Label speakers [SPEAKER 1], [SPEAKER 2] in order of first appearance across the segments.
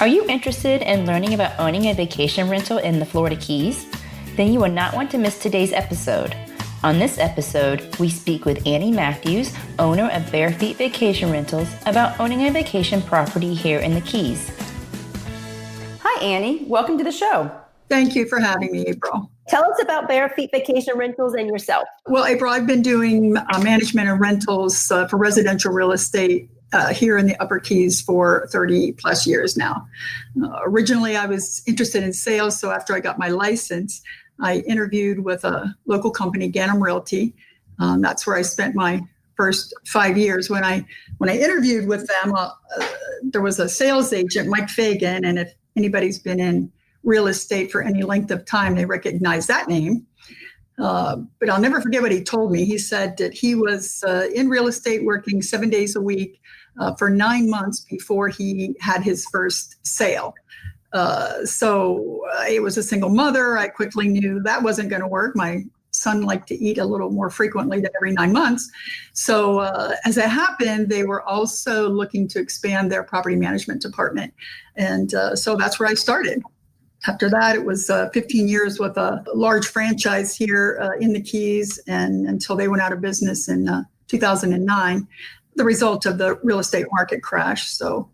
[SPEAKER 1] Are you interested in learning about owning a vacation rental in the Florida Keys? Then you will not want to miss today's episode. On this episode, we speak with Annie Mathews, owner of Barefeet Vacation Rentals, about owning a vacation property here in the Keys. Hi, Annie. Welcome to the show.
[SPEAKER 2] Thank you for having me, April.
[SPEAKER 1] Tell us about Barefeet Vacation Rentals and yourself.
[SPEAKER 2] Well, April, I've been doing management and rentals for residential real estate here in the Upper Keys for 30 plus years now. Originally, I was interested in sales, so after I got my license, I interviewed with a local company, Ganem Realty. That's where I spent my first 5 years. When I interviewed with them, there was a sales agent, Mike Fagan, and if anybody's been in real estate for any length of time, they recognize that name. But I'll never forget what he told me. He said that he was in real estate working 7 days a week for 9 months before he had his first sale. So I was a single mother. I quickly knew that wasn't going to work. My son liked to eat a little more frequently than every 9 months. So as it happened, they were also looking to expand their property management department. And so that's where I started. After that, it was 15 years with a large franchise here in the Keys, and until they went out of business in 2009, the result of the real estate market crash. So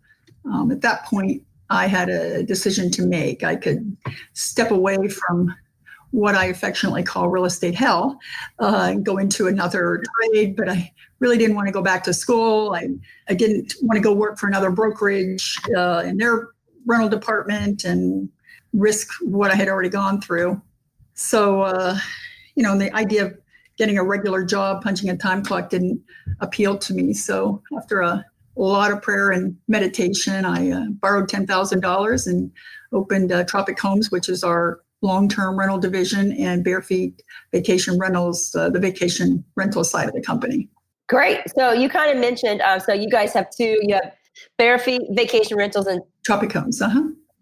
[SPEAKER 2] at that point, I had a decision to make. I could step away from what I affectionately call real estate hell and go into another trade, but I really didn't want to go back to school. I didn't want to go work for another brokerage in their rental department and risk what I had already gone through. So, the idea of getting a regular job, punching a time clock didn't appeal to me. So after a lot of prayer and meditation, I borrowed $10,000 and opened Tropic Homes, which is our long-term rental division, and Barefeet Vacation Rentals, the vacation rental side of the company.
[SPEAKER 3] Great. So you kind of mentioned, so you guys have two, you have Barefeet Vacation Rentals and
[SPEAKER 2] Tropic Homes.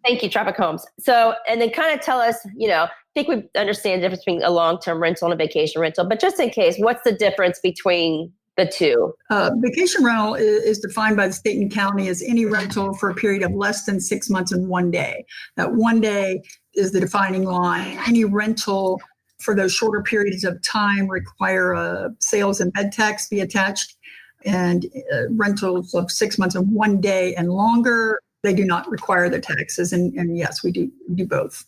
[SPEAKER 3] Thank you, Tropic Homes. So, and then kind of tell us, I think we understand the difference between a long-term rental and a vacation rental, but just in case, what's the difference between the two?
[SPEAKER 2] Vacation rental is defined by the state and county as any rental for a period of less than 6 months and 1 day. That 1 day is the defining line. Any rental for those shorter periods of time require a sales and bed tax be attached, and rentals of 6 months and 1 day and longer, they do not require the taxes. And yes, we do both.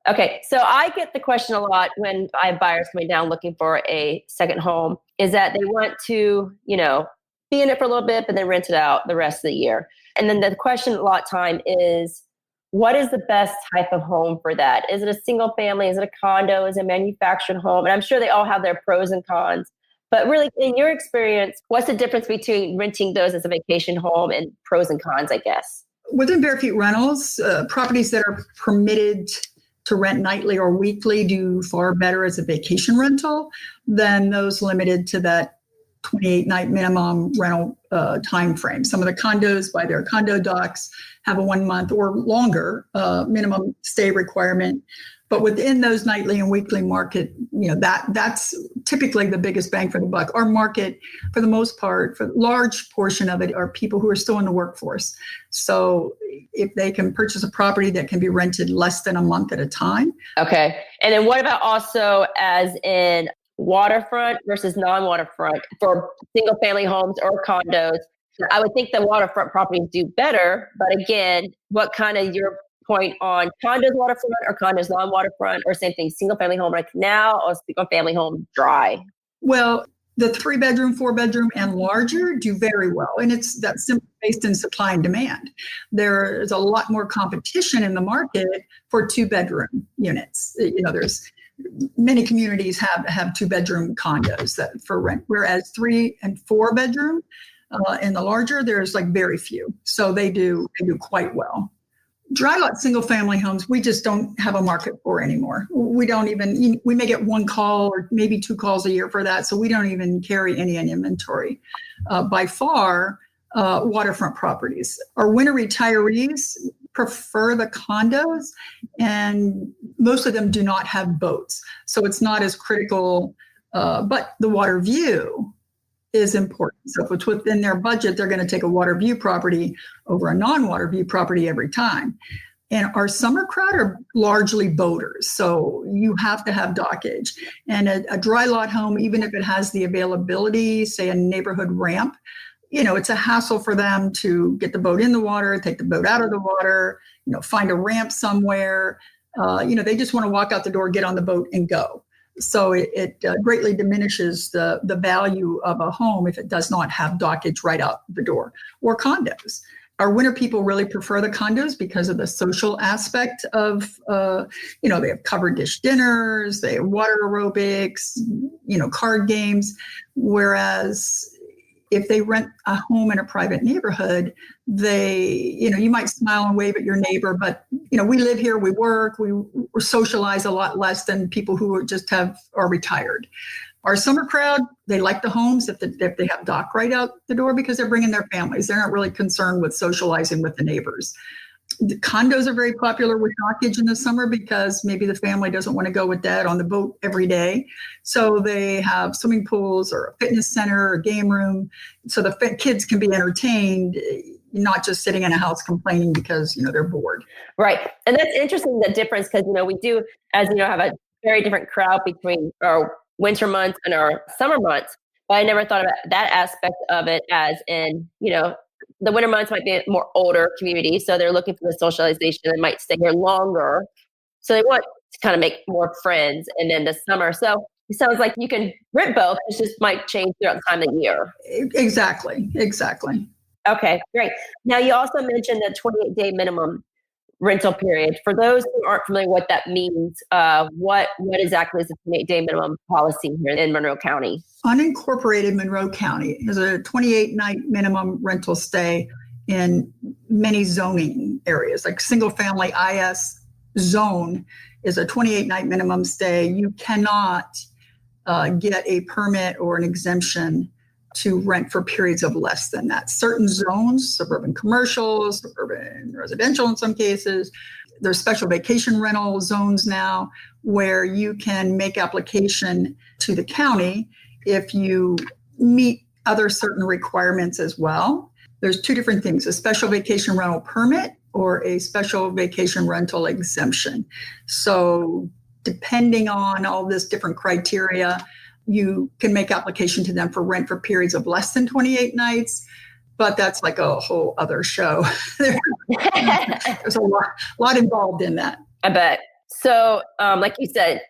[SPEAKER 3] Okay. So I get the question a lot when I have buyers coming down looking for a second home, is that they want to, be in it for a little bit, but then rent it out the rest of the year. And then the question a lot of time is, what is the best type of home for that? Is it a single family? Is it a condo? Is it a manufactured home? And I'm sure they all have their pros and cons. But really, in your experience, what's the difference between renting those as a vacation home and pros and cons, I guess?
[SPEAKER 2] Within Barefeet Rentals, properties that are permitted to rent nightly or weekly do far better as a vacation rental than those limited to that 28-night minimum rental time frame. Some of the condos, by their condo docs, have a 1 month or longer minimum stay requirement. But within those nightly and weekly market, that's typically the biggest bang for the buck. Our market, for the most part, for a large portion of it, are people who are still in the workforce. So if they can purchase a property that can be rented less than a month at a time.
[SPEAKER 3] Okay. And then what about also as in waterfront versus non-waterfront for single family homes or condos? I would think the waterfront properties do better, but again, what kind of your point on condos waterfront or condos non-waterfront, or same thing, single family home like canal or single family home dry?
[SPEAKER 2] Well, the 3-bedroom, 4-bedroom and larger do very well. And that's simply based in supply and demand. There's a lot more competition in the market for 2-bedroom units. There's many communities have 2-bedroom condos that for rent, whereas 3 and 4-bedroom in the larger, there's like very few. So they do quite well. Dry lot single family homes, we just don't have a market for anymore. We may get 1 call or maybe 2 calls a year for that. So we don't even carry any in inventory. By far, waterfront properties. Our winter retirees prefer the condos, and most of them do not have boats. So it's not as critical, but the water view is important. So if it's within their budget, they're going to take a water view property over a non-water view property every time. And our summer crowd are largely boaters. So you have to have dockage. And a dry lot home, even if it has the availability, say a neighborhood ramp, it's a hassle for them to get the boat in the water, take the boat out of the water, find a ramp somewhere. They just want to walk out the door, get on the boat and go. So it greatly diminishes the value of a home if it does not have dockage right out the door, or condos. Our winter people really prefer the condos because of the social aspect of, they have covered dish dinners, they have water aerobics, card games. Whereas if they rent a home in a private neighborhood, you might smile and wave at your neighbor, but, we live here, we work, we socialize a lot less than people who are retired. Our summer crowd, they like the homes if they have dock right out the door because they're bringing their families. They're not really concerned with socializing with the neighbors. The condos are very popular with dockage in the summer because maybe the family doesn't want to go with dad on the boat every day. So they have swimming pools or a fitness center or game room. So the kids can be entertained, not just sitting in a house complaining because, they're bored.
[SPEAKER 3] Right. And that's interesting, the difference, because, we do, as you know, have a very different crowd between our winter months and our summer months. But I never thought about that aspect of it as in, the winter months might be a more older community. So they're looking for the socialization and might stay here longer. So they want to kind of make more friends. And then the summer. So it sounds like you can rent both. It just might change throughout the time of the year.
[SPEAKER 2] Exactly.
[SPEAKER 3] Okay, great. Now you also mentioned the 28-day minimum rental period. For those who aren't familiar with what that means, what exactly is the 28-day minimum policy here in Monroe County?
[SPEAKER 2] Unincorporated Monroe County has a 28-night minimum rental stay in many zoning areas, like single family IS zone is a 28-night minimum stay. You cannot get a permit or an exemption to rent for periods of less than that. Certain zones, suburban commercial, suburban residential in some cases, there's special vacation rental zones now where you can make application to the county if you meet other certain requirements as well. There's two different things, a special vacation rental permit or a special vacation rental exemption. So depending on all this different criteria, you can make application to them for rent for periods of less than 28 nights, but that's like a whole other show. There's a lot involved in that.
[SPEAKER 3] I bet. So like you said,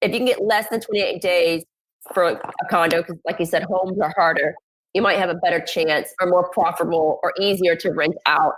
[SPEAKER 3] if you can get less than 28 days for a condo, because like you said, homes are harder, you might have a better chance or more profitable or easier to rent out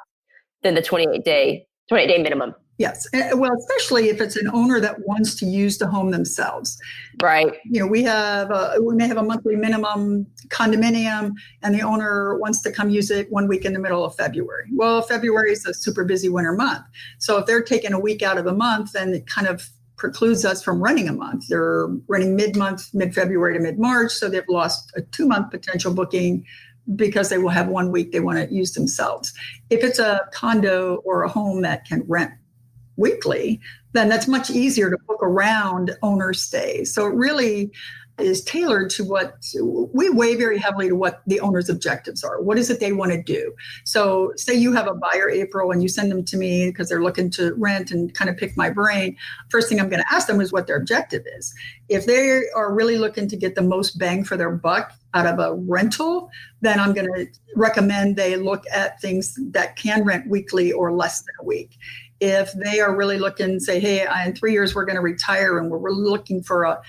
[SPEAKER 3] than the 28-day minimum.
[SPEAKER 2] Yes. Well, especially if it's an owner that wants to use the home themselves.
[SPEAKER 3] Right.
[SPEAKER 2] We may have a monthly minimum condominium and the owner wants to come use it 1 week in the middle of February. Well, February is a super busy winter month. So if they're taking a week out of the month, then it kind of precludes us from renting a month. They're renting mid-February to mid-March. So they've lost a 2-month potential booking because they will have 1 week they want to use themselves. If it's a condo or a home that can rent weekly, then that's much easier to book around owner stays. So it really is tailored to what we weigh very heavily to what the owner's objectives are. What is it they want to do? So say you have a buyer, April, and you send them to me because they're looking to rent and kind of pick my brain. First thing I'm going to ask them is what their objective is. If they are really looking to get the most bang for their buck out of a rental, then I'm going to recommend they look at things that can rent weekly or less than a week. If they are really looking, say, hey, in 3 years we're going to retire and we're looking for a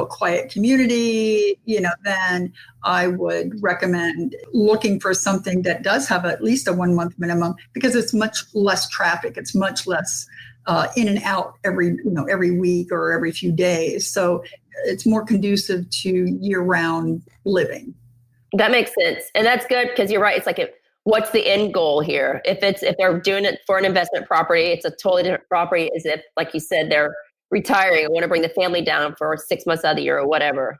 [SPEAKER 2] quiet community, then I would recommend looking for something that does have at least a 1 month minimum because it's much less traffic. It's much less in and out every week or every few days. So it's more conducive to year-round living.
[SPEAKER 3] That makes sense. And that's good because you're right. It's like what's the end goal here? If they're doing it for an investment property, it's a totally different property as if, like you said, they're retiring and want to bring the family down for 6 months out of the year or whatever.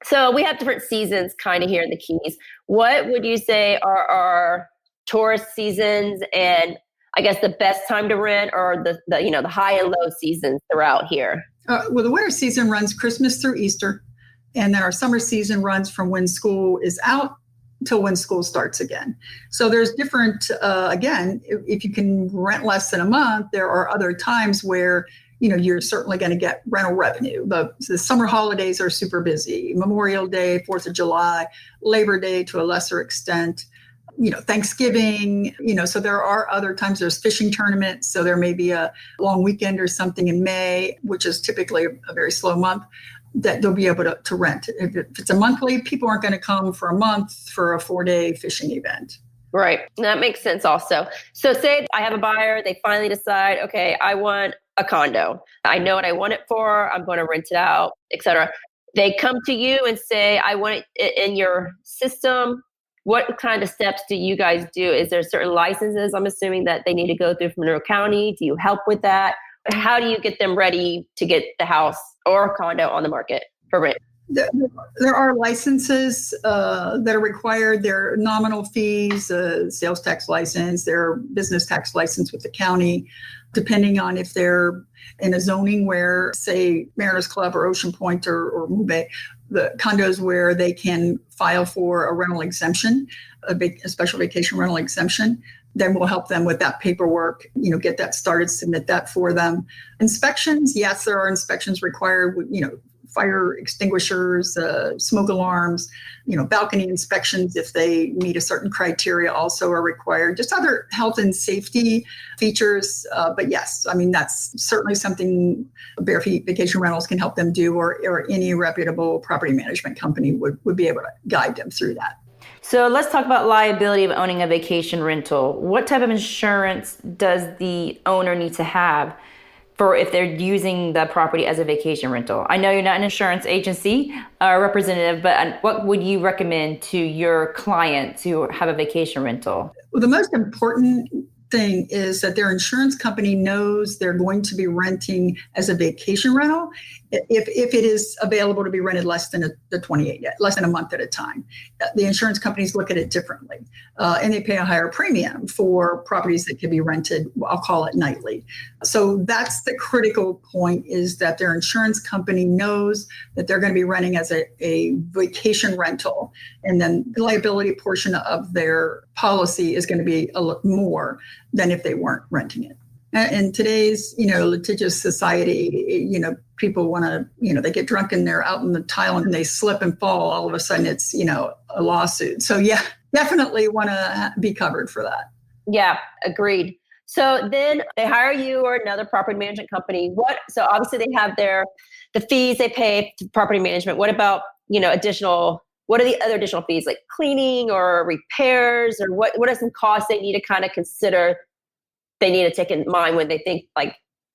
[SPEAKER 3] So we have different seasons kind of here in the Keys. What would you say are our tourist seasons and I guess the best time to rent or the high and low seasons throughout here?
[SPEAKER 2] Well, the winter season runs Christmas through Easter. And then our summer season runs from when school is out till when school starts again. So there's different, again, if you can rent less than a month, there are other times where, you're certainly going to get rental revenue. The summer holidays are super busy. Memorial Day, 4th of July, Labor Day to a lesser extent, Thanksgiving, so there are other times. There's fishing tournaments. So there may be a long weekend or something in May, which is typically a very slow month, that they'll be able to rent. If it's a monthly, people aren't going to come for a month for a 4-day fishing event.
[SPEAKER 3] Right. That makes sense also. So say I have a buyer, they finally decide, okay, I want a condo. I know what I want it for. I'm going to rent it out, et cetera. They come to you and say, I want it in your system. What kind of steps do you guys do? Is there certain licenses, I'm assuming, that they need to go through from Monroe County? Do you help with that? How do you get them ready to get the house or condo on the market for rent?
[SPEAKER 2] There are licenses that are required. There are nominal fees, sales tax license, their business tax license with the county, depending on if they're in a zoning where, say, Mariners Club or Ocean Point or Mube, the condos where they can file for a rental exemption, a special vacation rental exemption. Then we'll help them with that paperwork, get that started, submit that for them. Inspections, yes, there are inspections required, fire extinguishers, smoke alarms, balcony inspections, if they meet a certain criteria, also are required. Just other health and safety features. But yes, that's certainly something Barefeet Vacation Rentals can help them do, or any reputable property management company would be able to guide them through that.
[SPEAKER 1] So let's talk about liability of owning a vacation rental. What type of insurance does the owner need to have for if they're using the property as a vacation rental? I know you're not an insurance agency representative, but what would you recommend to your client to have a vacation rental?
[SPEAKER 2] Well, the most important thing is that their insurance company knows they're going to be renting as a vacation rental if it is available to be rented less than a month at a time. The insurance companies look at it differently, and they pay a higher premium for properties that can be rented, I'll call it nightly. So that's the critical point, is that their insurance company knows that they're going to be renting as a vacation rental, and then the liability portion of their policy is going to be a lot more than if they weren't renting it. In today's, litigious society, people want to, they get drunk and they're out in the tile and they slip and fall. All of a sudden it's, a lawsuit. So yeah, definitely want to be covered for that.
[SPEAKER 3] Yeah, agreed. So then they hire you or another property management company. So obviously they have the fees they pay to property management. What about, what are the other additional fees, like cleaning or repairs, or what are some costs they need to kind of consider, they need to take in mind when they think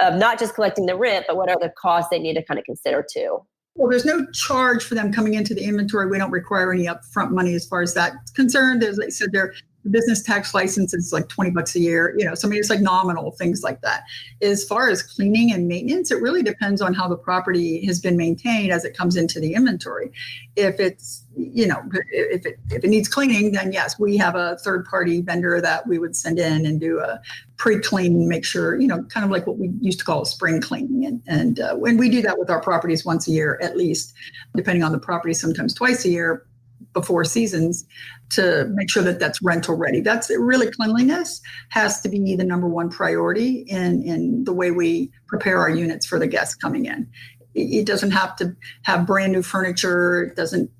[SPEAKER 3] of not just collecting the rent, but what are the costs they need to kind of consider too?
[SPEAKER 2] Well, there's no charge for them coming into the inventory. We don't require any upfront money as far as that's concerned. As I said, their business tax license is like $20 a year. It's like nominal, things like that. As far as cleaning and maintenance, it really depends on how the property has been maintained as it comes into the inventory. If it's, if it needs cleaning, then yes, we have a third-party vendor that we would send in and do a pre-clean, make sure, kind of like what we used to call a spring cleaning. And when we do that with our properties once a year, at least, depending on the property, sometimes twice a year before seasons, to make sure that that's rental ready. That's really, cleanliness has to be the number one priority in the way we prepare our units for the guests coming in. It doesn't have to have brand new furniture. It doesn't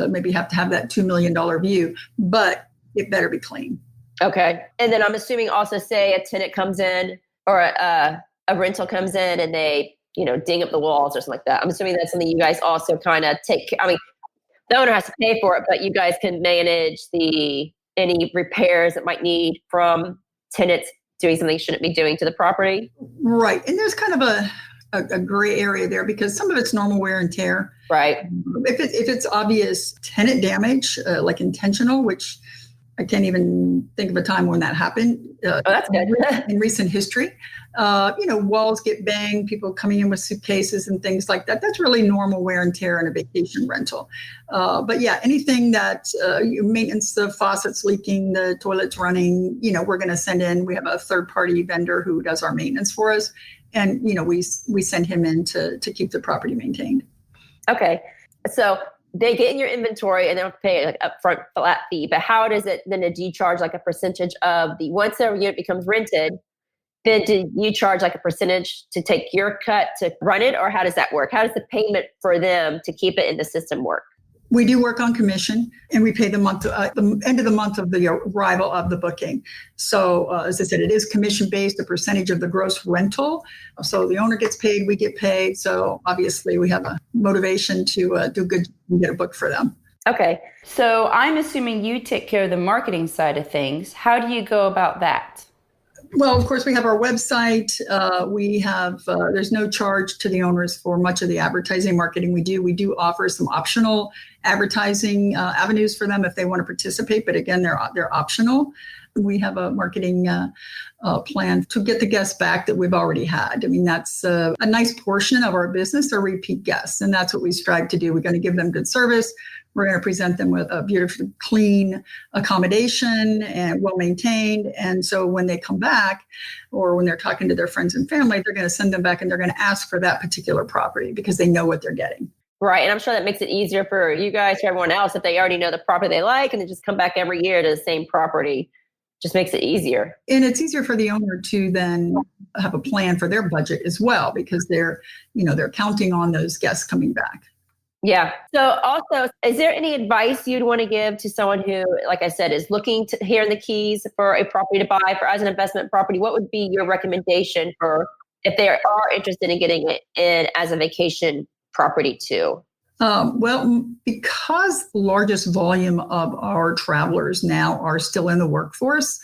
[SPEAKER 2] maybe have to have that $2 million view, but it better be clean.
[SPEAKER 3] Okay. And then I'm assuming also, say a tenant comes in or a rental comes in and they, ding up the walls or something like that. I'm assuming that's something you guys also kind of take care. I mean, the owner has to pay for it, but you guys can manage any repairs that might need from tenants doing something they shouldn't be doing to the property.
[SPEAKER 2] Right. And there's kind of a gray area there because some of it's normal wear and tear.
[SPEAKER 3] Right.
[SPEAKER 2] If it's obvious tenant damage, like intentional, which I can't even think of a time when that happened.
[SPEAKER 3] That's good.
[SPEAKER 2] In recent history, walls get banged, people coming in with suitcases and things like that. That's really normal wear and tear in a vacation rental. But yeah, anything that maintenance, the faucets leaking, the toilets running, we're going to send in. We have a third-party vendor who does our maintenance for us. And, we send him in to keep the property maintained.
[SPEAKER 3] Okay. So they get in your inventory and they don't have to pay like upfront flat fee. But how does it then do you charge like a percentage of the once their unit becomes rented? Then do you charge like a percentage to take your cut to run it, or how does that work? How does the payment for them to keep it in the system work?
[SPEAKER 2] We do work on commission, and we pay the end of the month of the arrival of the booking. So as I said, it is commission based, a percentage of the gross rental. So the owner gets paid, we get paid. So obviously we have a motivation to do good and get a book for them.
[SPEAKER 1] Okay. So I'm assuming you take care of the marketing side of things. How do you go about that?
[SPEAKER 2] Well, of course, we have our website. We have, there's no charge to the owners for much of the advertising marketing we do. We do offer some optional advertising avenues for them if they want to participate. But again, they're optional. We have a marketing plan to get the guests back that we've already had. I mean, that's a nice portion of our business are repeat guests. And that's what we strive to do. We're going to give them good service. We're going to present them with a beautiful, clean accommodation and well-maintained. And so when they come back or when they're talking to their friends and family, they're going to send them back and they're going to ask for that particular property because they know what they're getting.
[SPEAKER 3] Right. And I'm sure that makes it easier for you guys, for everyone else, if they already know the property they like and they just come back every year to the same property. Just makes it easier. And
[SPEAKER 2] it's easier for the owner to then have a plan for their budget as well because they're counting on those guests coming back.
[SPEAKER 3] Yeah. So also, is there any advice you'd want to give to someone who, like I said, is looking to here in the Keys for a property to buy for as an investment property? What would be your recommendation for if they are interested in getting it in as a vacation property too?
[SPEAKER 2] Well, because the largest volume of our travelers now are still in the workforce,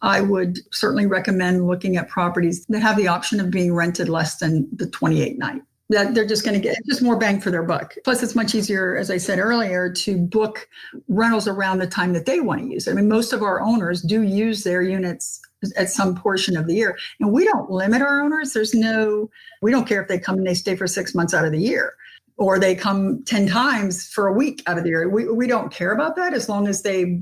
[SPEAKER 2] I would certainly recommend looking at properties that have the option of being rented less than the 28 night. That they're just going to get just more bang for their buck. Plus, it's much easier, as I said earlier, to book rentals around the time that they want to use it. I mean, most of our owners do use their units at some portion of the year. And we don't limit our owners. We don't care if they come and they stay for 6 months out of the year or they come 10 times for a week out of the year. We don't care about that as long as they,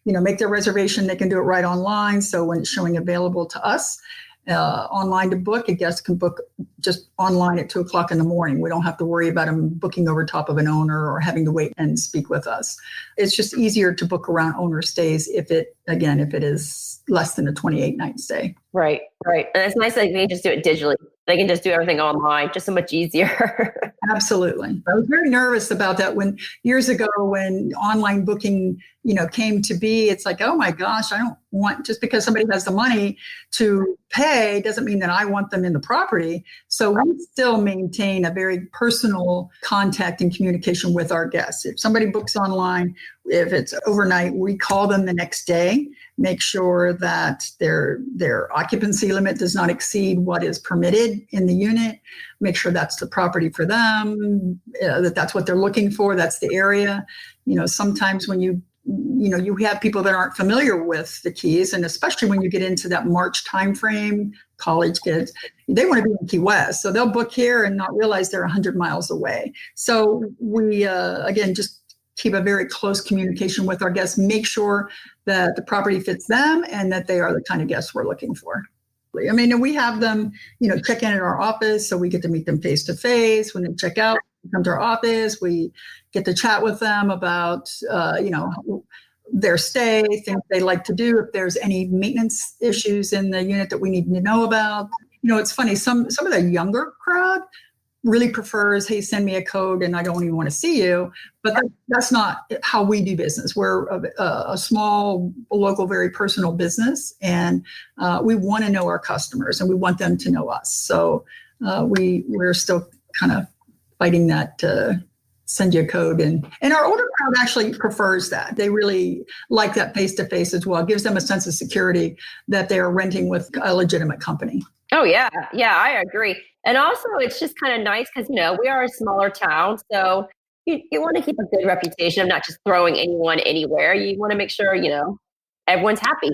[SPEAKER 2] make their reservation. They can do it right online. So when it's showing available to us, online to book, a guest can book just online at 2:00 in the morning. We don't have to worry about them booking over top of an owner or having to wait and speak with us. It's just easier to book around owner stays if it is less than a 28 night stay.
[SPEAKER 3] Right. And it's nice that they can just do it digitally. They can just do everything online, just so much easier.
[SPEAKER 2] Absolutely. I was very nervous about that years ago when online booking, came to be. It's like, oh my gosh, I don't want, just because somebody has the money to pay doesn't mean that I want them in the property. So we still maintain a very personal contact and communication with our guests. If somebody books online, if it's overnight, we call them the next day, make sure that their occupancy limit does not exceed what is permitted in the unit, make sure that's the property for them, that's what they're looking for, that's the area. Sometimes when you have people that aren't familiar with the Keys, and especially when you get into that March timeframe, college kids, they want to be in Key West. So they'll book here and not realize they're 100 miles away. So we, again, just keep a very close communication with our guests, make sure that the property fits them and that they are the kind of guests we're looking for. I mean, we have them, check in at our office, so we get to meet them face to face. When they check out, we come to our office, we get to chat with them about, their stay, things they like to do, if there's any maintenance issues in the unit that we need to know about. It's funny, some of the younger crowd really prefers, hey, send me a code and I don't even want to see you. But that's not how we do business. We're a small, local, very personal business. And we want to know our customers and we want them to know us. So we're still kind of fighting that send you a code. And our older crowd actually prefers that. They really like that face-to-face as well. It gives them a sense of security that they're renting with a legitimate company.
[SPEAKER 3] Oh, yeah. Yeah, I agree. And also, it's just kind of nice because, we are a smaller town. So you want to keep a good reputation of not just throwing anyone anywhere. You want to make sure, everyone's happy.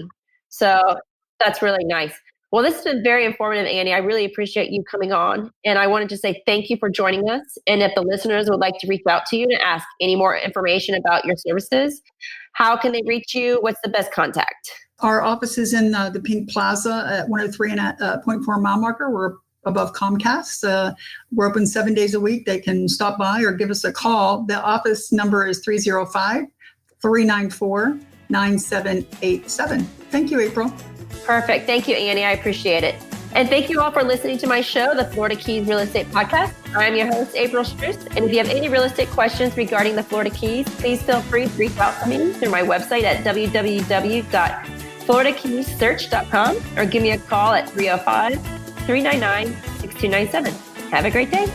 [SPEAKER 3] So that's really nice. Well, this has been very informative, Annie. I really appreciate you coming on. And I wanted to say thank you for joining us. And if the listeners would like to reach out to you and ask any more information about your services, how can they reach you? What's the best contact?
[SPEAKER 2] Our office is in the Pink Plaza at 103 and 0.4 mile marker. We're above Comcast. We're open 7 days a week. They can stop by or give us a call. The office number is 305-394-9787. Thank you, April.
[SPEAKER 3] Perfect. Thank you, Annie. I appreciate it. And thank you all for listening to my show, the Florida Keys Real Estate Podcast. I'm your host, April Struess. And if you have any real estate questions regarding the Florida Keys, please feel free to reach out to me through my website at www.floridakeyssearch.com or give me a call at 305-399-6297. Have a great day.